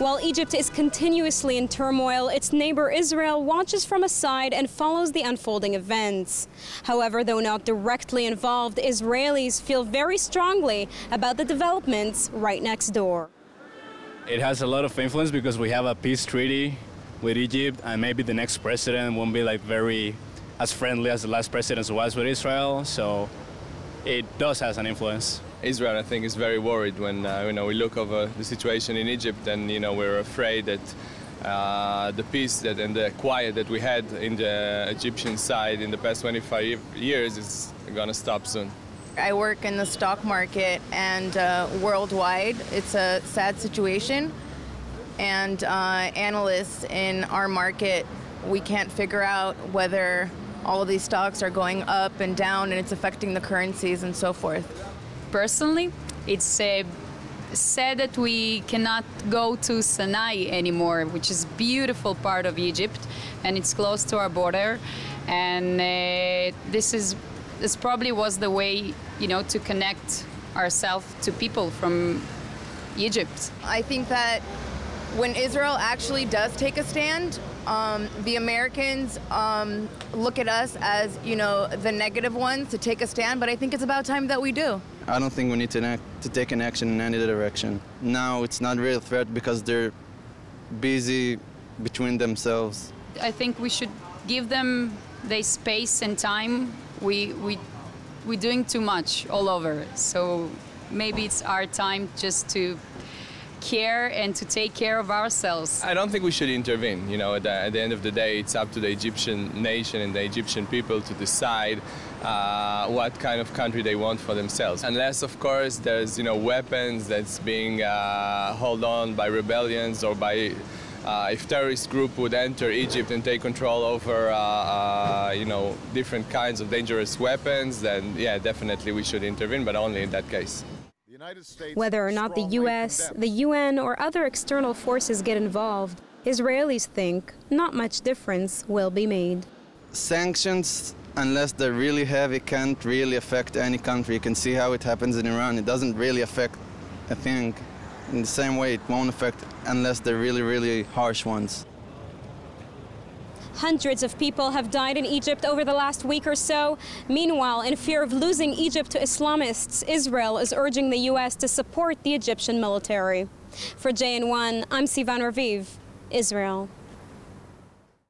While Egypt is continuously in turmoil, its neighbor Israel watches from a side and follows the unfolding events. However, though not directly involved, Israelis feel very strongly about the developments right next door. It has a lot of influence because we have a peace treaty with Egypt, and maybe the next president won't be like very as friendly as the last president was with Israel, so it does have an influence. Israel, I think, is very worried when we look over the situation in Egypt, and we're afraid that the peace and the quiet that we had in the Egyptian side in the past 25 years is going to stop soon. I work in the stock market, and worldwide it's a sad situation, and analysts in our market, we can't figure out whether all of these stocks are going up and down, and it's affecting the currencies and so forth. Personally, it's sad that we cannot go to Sinai anymore, which is a beautiful part of Egypt, and it's close to our border, and this probably was the way, to connect ourselves to people from Egypt. I think that when Israel actually does take a stand, the Americans look at us as, the negative ones to take a stand, but I think it's about time that we do. I don't think we need to take an action in any direction. Now it's not really a threat because they're busy between themselves. I think we should give them the space and time. We're doing too much all over, so maybe it's our time just to care and to take care of ourselves. I don't think we should intervene. At the end of the day, it's up to the Egyptian nation and the Egyptian people to decide what kind of country they want for themselves. Unless, of course, there's weapons that's being held on by rebellions or by if terrorist group would enter Egypt and take control over different kinds of dangerous weapons, then yeah, definitely we should intervene, but only in that case. Whether or not the U.S., the UN, or other external forces get involved, Israelis think not much difference will be made. Sanctions, unless they're really heavy, can't really affect any country. You can see how it happens in Iran. It doesn't really affect a thing. In the same way, it won't affect unless they're really, really harsh ones. Hundreds of people have died in Egypt over the last week or so. Meanwhile, in fear of losing Egypt to Islamists, Israel is urging the U.S. to support the Egyptian military. For JN1, I'm Sivan Raviv, Israel.